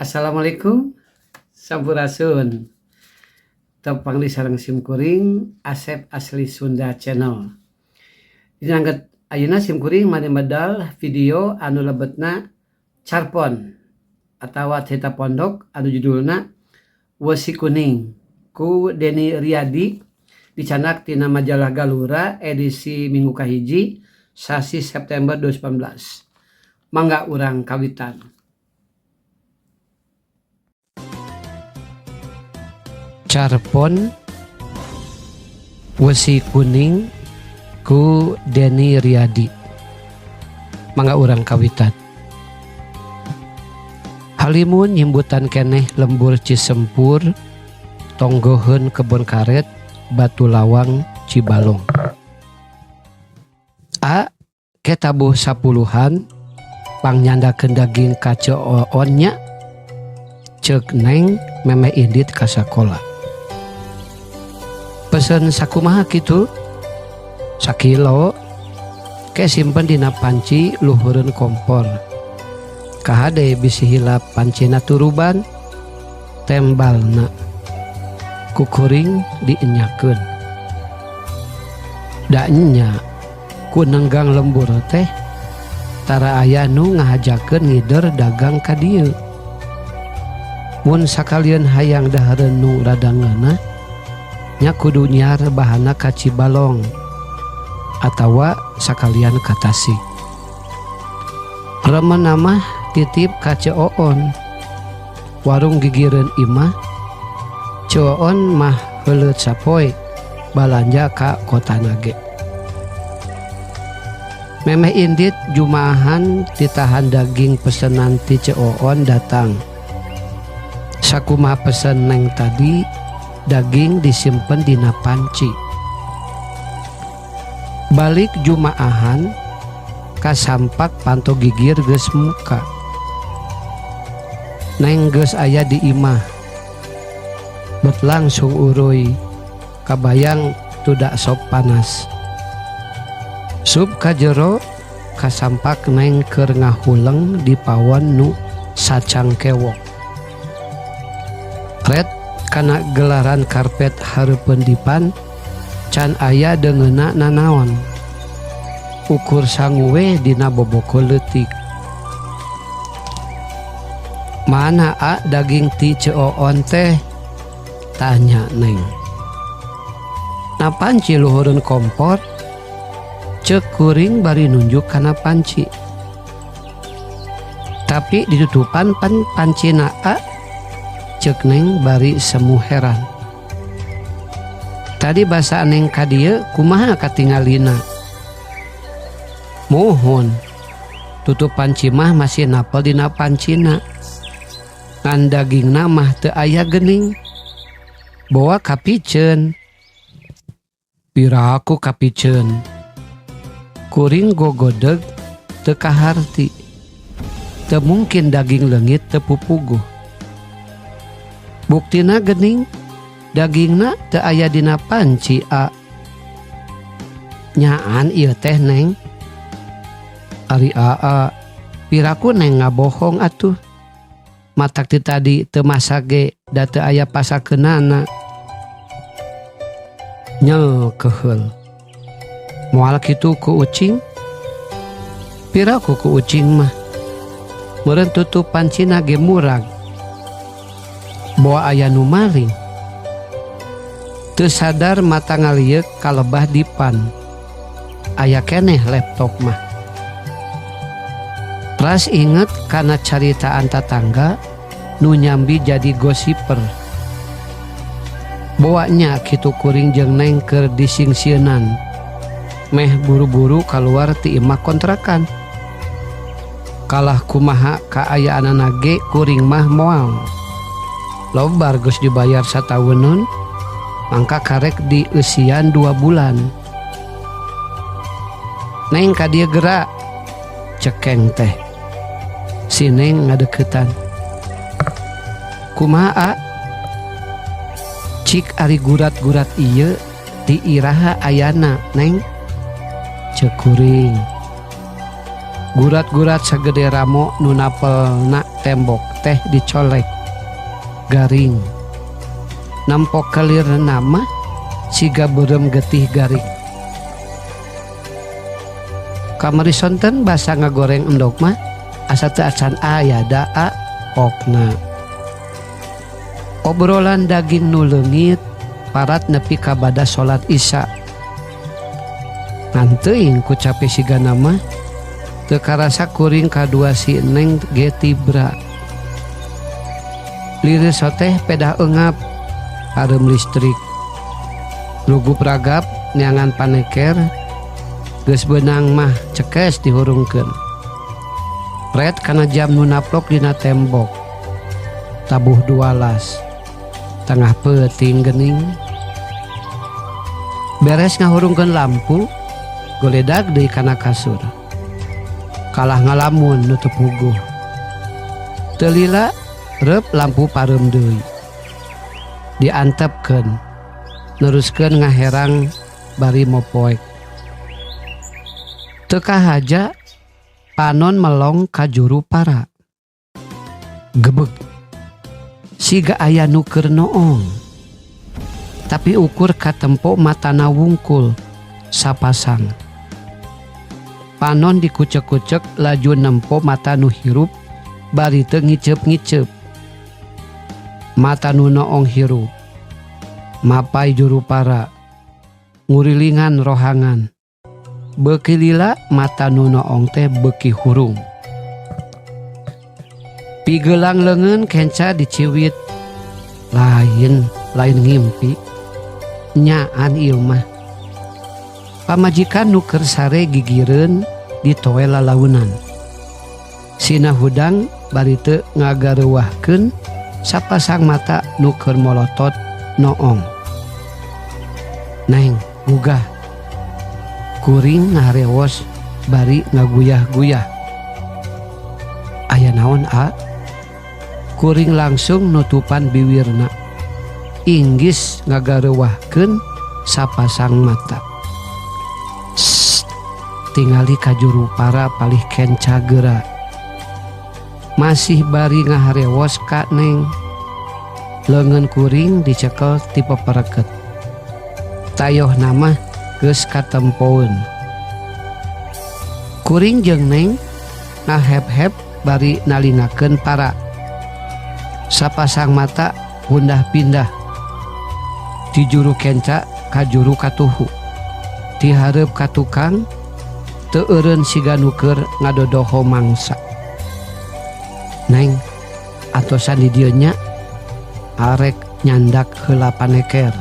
Assalamualaikum, Sampurasun. Tepang di sareng simkuring Asep Asli Sunda Channel. Dinangget ayeuna simkuring mani medal video anu lebetna Carpon atawa cerita pondok anu judulna Wesi Kuning ku Deni Riyadi dicanak tina majalah Galura edisi minggu kahiji sasi September 2019. Mangga urang kawitan. Carpon Wesi Kuning ku Deni Riyadi. Mangga urang kawitan. Halimun nyimbutan keneh lembur Cisempur, tonggoheun kebon karet, Batu Lawang, Cibalong. A ketabuh sapuluhan pangnyandakeun daging ka Ceoonnya, ceuk Neng meme indit ka sakola. Pesen sakumaha kitu? Sakilo ke simpen dina panci luhureun kompor. Kahade bisi hilap pancina turuban tembalna kukuring dienyakeun. Da nya ku nenggang lembur teh tara aya nu ngahajakeun ngider dagang ka dieu. Mun sakalian hayang dahareun nu radangeunna nya kudu nyiar bahana ka Cibalong atawa sakalian ka Tasik. Remenna mah titip ka Ceoon, warung gigireun imah. Ceoon mah heuleut sapoe balanja ka kotana ge. Memeh indit jumaahan titahan daging pesenan ti Ceoon datang. Sakumaha pesen Neng tadi, daging disimpen dina panci. Balik jumaahan kasampak panto gigir geus muka. Neng geus aya di imah. Bet langsung uruy kabayang tudak sop panas. Sup ka jero kasampak Neng keur ngahuleng di pawon nu sacang kewok. Red kana gelaran karpet hareupeun dipan can aya deungeuna nanaon. Ukur sanguwe dina boboko leutik. Mana a daging ti Ceoon teh? Tanya Neng. Na panci luhureun kompor? Ceuk kuring bari nunjuk kana panci. Tapi ditutupan pancina a? Ceuk Neng bari semu heran. Tadi basa Neng ka dieu kumaha katingalina? Mohon, tutup panci mah masih napel dina pancina. Ngan dagingna mah teu aya geuning. Bawa kapiceun. Piraku kapiceun. Kuring gogodeg teu kaharti. Teu mungkin daging leungit teu pupuguh. Buktina geuning, dagingna teu aya dina panci a. Nyaan ieu teh Neng. Ari aa, piraku Neng ngabohong atuh. Matak ti tadi teu masak ge da teu aya pasakeunana. Nyel keheul. Moal kitu ku ucing? Piraku ku ucing mah. Meureun tutup pancina ge murag. Bawa aya nu maling. Teu sadar mata ngalieuk kalebah dipan. Aya keneh laptop mah. Ras inget kana caritaan tatangga nu nyambi jadi gosiper. Bawanya kitu kuring jeung Neng keur disingsieunan. Meh buru-buru kaluar ti imah kontrakan. Kalah kumaha kaayaanana ge kuring mah moal. Lobar geus dibayar satahunun, mangka karek di eusian 2 bulan. Neng ka dieu geura, cekeng teh. Si Neng ngadeuketan. Kumaha a? Cik ari gurat-gurat ieu ti iraha ayana Neng? Cek kuring. Gurat-gurat sagede ramo nu napelna tembok teh dicolek garing. Nampok kelir nama siga beureum getih garing. Kamari sonten basa ngagoreng endog mah asa teu acan aya daa pokna. Obrolan daging nu leungit parat nepi ka bada salat Isya. Ngan teuing ku cape sigana mah teu karasa kuring kadua si Neng ge tibra. Lireus teh pedah eungap hareup listrik. Lugup ragap neangan paneker geus beunang mah cekes dihurungkeun. Red kana jam nu naplok dina tembok. Tabuh 12. Tengah peuting geuning. Beres ngahurungkeun lampu, goledag deui kana kasur. Kalah ngalamun nutup puguh. Teu lila reup lampu pareum deui. Diantepkeun. Neruskeun ngaherang bari mopoek. Teu kahaja panon melong ka juru para. Gebeg. Siga aya nu keur noong. Tapi ukur katempo matana wungkul sapasang. Panon dikucek-kucek laju nempo mata nu hirup bari teu ngiceup-ngiceup. Mata nu noong hirup. Mapai juru para. Ngurilingan rohangan. Beuki lila mata nu noong teh beuki hurung. Pigelang leungeun kenca diciwit. Lain ngimpi. Nyaan ieu mah. Pamajikan nu keur sare gigireun ditoe lalaunan. Sina hudang bari teu ngagareuwahkeun sapasang mata nu keur molotot noong. Neng, gugah. Kuring ngaharewos bari ngaguyah-guyah. Aya naon, A? Kuring langsung nutupan bibirna. Inggis ngagareuwahkeun sapasang mata. Sst, tingali ka juru para palih kenca geura. Masih bari ngaharewos ka Neng. Leungeun kuring dicekel ti pepereket. Tayoh nama geus katempoeun. Kuring jeung Neng ngahep-hep bari nalingakeun para. Sapasang mata hundah pindah. Ti juru kenca ka juru katuhu. Ti hareup ka tukang teu eureun siga nu keur ngadodoho mangsa. Neng, atosan di dieu nya arek nyandak heula paneker.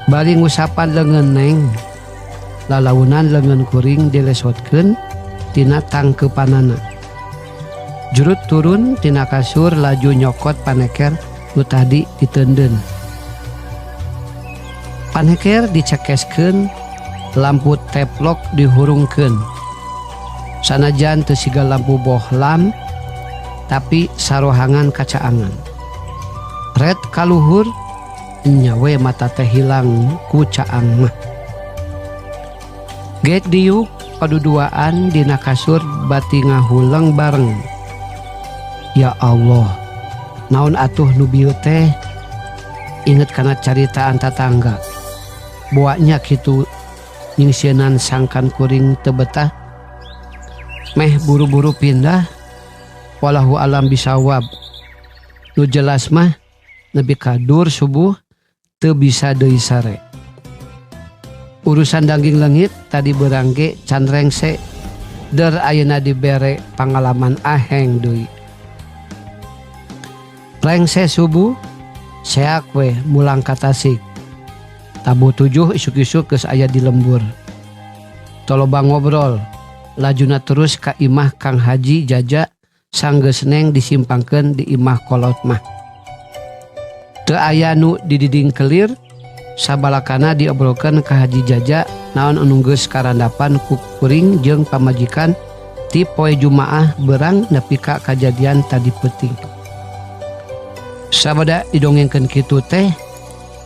Bari ngusapan leungeun Neng. Lalaunan leungeun kuring dilesotkeun tina tangkeupanana. Jurut turun tina kasur laju nyokot paneker nu tadi diteundeun. Paneker dicekeskeun, lampu teplok dihurungkeun. Sanajan teu siga lampu bohlam, tapi sarohangan kacaangan. Red kaluhur, nyawe mata teh hilang ku caang mah. Get diuk paduduaan dina kasur bati ngahuleng bareng. Ya Allah, naon atuh nu bieu teh? Inget kana caritaan tatangga. Boaknya kitu nyingsieunan sangkan kuring teu betah. Meh buru-buru pindah. Wallahu alam bisawab. Nu jelas mah nepi ka dur subuh teu bisa deui sare. Urusan daging leungit tadi beurang ge can rengse. Der ayeuna dibere pangalaman aheng deui. Rengse subuh seak we mulang ka Tasik. Tabu 7 isuk-isuk geus aya di lembur. Toloba ngobrol. Lajuna terus ka imah Kang Haji Jaja sanggeus Neng disimpangkeun di imah kolot mah. Teu aya nu dididing kelir, sabalakana diobrolkeun ka Haji Jaja naon anu geus karandapan ku kuring jeung pamajikan ti poe Jumaah beurang nepi ka kajadian tadi peuting. Sabada didongengkeun kitu teh,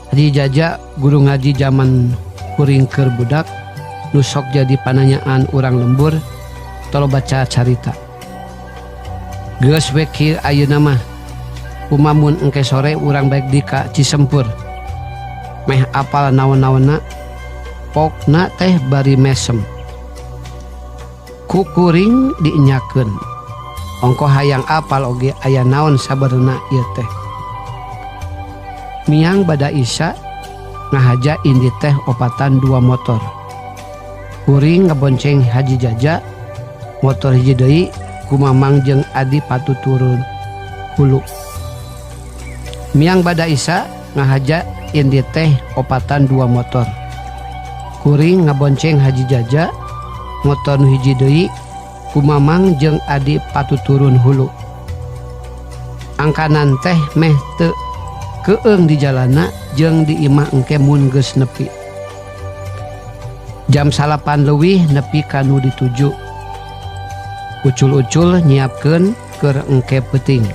Haji Jaja guru ngaji zaman kuring keur budak nu sok jadi pananyaan urang lembur tolo baca carita. Geus we kieu ayeuna mah kumamun engke sore urang baik di ka Cisempur meh apal naon-naonna pokna teh bari mesem ku kuring diinyakeun ongko hayang apal oge aya naon sabenerna ieu teh. Miang bada Isya ngahaja indi teh opatan 2 motor. Kuring ngabonceng Haji Jaja motor hiji deui ku Mamang jeung Adi patuturun hulu. Miang bada Isya ngahaja indi teh opatan 2 motor. Kuring ngabonceng Haji Jaja motor nu hiji deui ku Mamang jeung Adi patuturun hulu. Angkanan teh meh teu keung di jalanna jeung di imah engke mun geus nepi. Jam 8 leuwih nepi ka nu dituju. Ucul-ucul nyiapkeun keur engke peuting.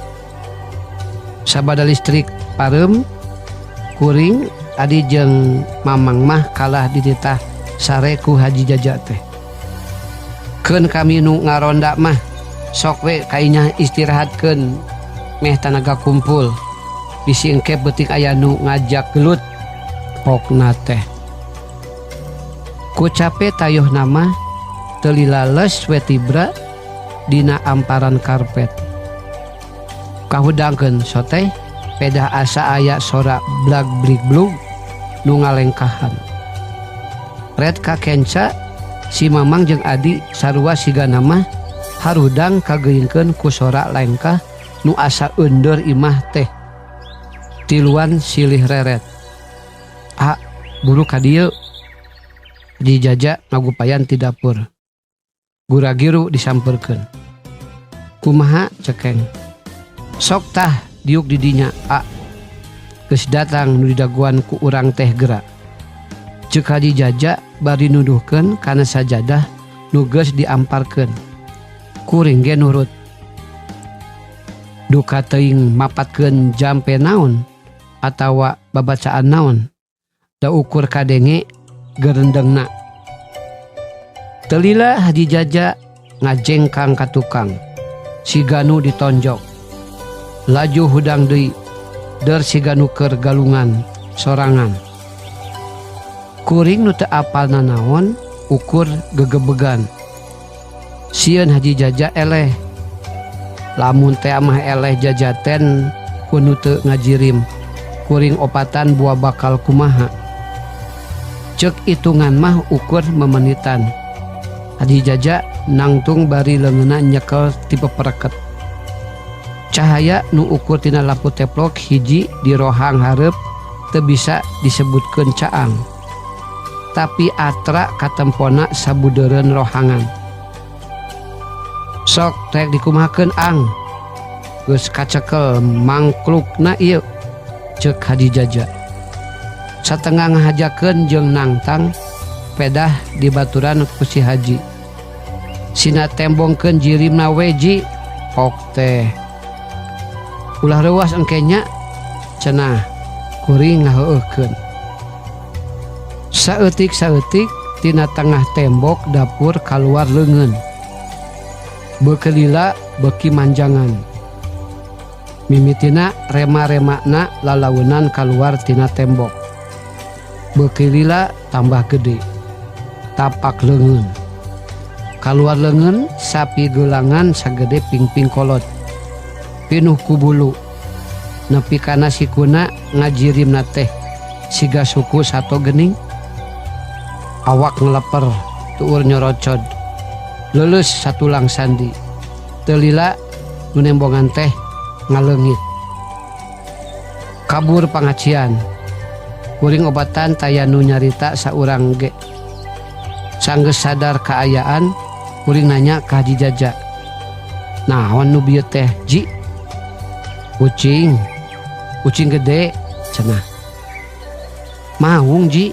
Sabada listrik parem, kuring Adi jeung Mamang mah kalah dititah sare ku Haji Jaja teh. Keun kami nu ngaronda mah sok we kainya istirahatkeun meh tanaga kumpul. Bisi engke beutik aya nu ngajak gelut pokna teh. Ku cape tayuh nama teu lilales we tibra dina amparan karpet. Kahudangkeun soteh pedah asa aya sora blag blig blug nu ngalengkahan. Red ka kenca si Mamang jeung Adi sarua sigana mah harudang kageuingkeun ku sora lengkah nu asa eundur imah teh. Tiluan silih reret. Buru ka dieu. Di Jaja ngagupayan ti dapur. Gura-giru disamperkeun. Kumaha cekeng. Sok tah diuk di dinya geus datang nu didaguan ku urang teh geura. Ceuk Haji Jaja bari nuduhkeun kana sajadah nu geus diamparkeun. Kuring ge nurut. Duka teuing mapatkeun jampe naon atawa babacaan naon. Da ukur kadenge gerendengna. Telila Haji Jaja ngajengkang ka tukang. Si Ganu ditonjok. Laju hudang deui. Der si Ganu keur galungan sorangan. Kuring nu teu apalna naon ukur gegebegan. Sieun Haji Jaja eleh. Lamun teh mah eleh jajaten ku nu teu ngajirim. Kuring opatan buah bakal kumaha. Cek hitungan mah ukur memenitan. Haji Jaja nangtung bari leungeunna nyekel ti pepereket. Cahaya nu ukur tina lampu teplok hiji di rohang hareup teu bisa disebutkeun caang. Tapi atra katempona sabudeureun rohangan. Sok rek dikumahakeun ang. Geus kacekel mangklukna ieu, ceuk Haji Jaja. Satengah ngahajakeun jeung nangtang pedah dibaturan ku si Haji. Sina tembongkeun jirimna weji pok teh. Ulah reuas engke nya cenah kuring ngaheueuhkeun. Saeutik-saeutik tina tengah tembok dapur kaluar leungeun. Bekelila beki manjangan. Mimitina rema-remakna lalaweunan kaluar tina tembok. Bekelila tambah gede. Tapak leungeun. Kaluar leungeun sapi geulangan sagede pingping kolot. Pinuh ku bulu. Nepi kana sikuna ngajirimna teh siga suku sato geuning. Awak ngeleper tuur nyorocod. Leuleus satulang sandi. Telila nu nembongan teh ngaleungit. Kabur pangacian. Kuring obatan taya nu nyarita saurang ge. Sanggeus sadar kaayaan, kuring nanya ka Haji Jaja. Naon nu bieu teh, Ji? Kucing. Kucing gede, cenah. Maung, Ji.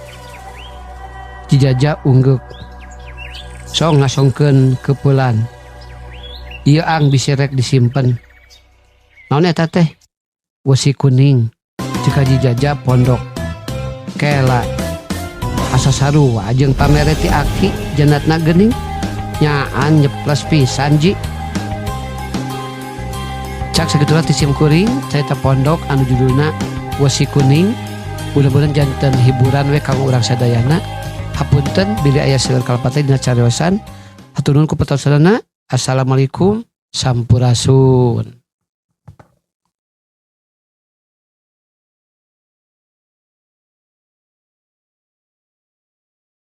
Ji Jaja ungguk. Sok ngasongkeun keupelan. Ieu ang bisi rek disimpen. Naon eta teh? Wesi kuning. Ceuk Haji Jaja pondok. Kela asa sarua jeung pamere ti aki janatna geuning. nyaan nyeples pisan ji. Cak sagitulah ti sim kuring cerita pondok anu judulna Wesi Kuning. Mudah-mudahan janten hiburan we kanggo urang sadayana. Hapunten bila aya seueur kalpateh dina cariosan. Hatur nuhun ku petosan. Assalamualaikum sampurasun.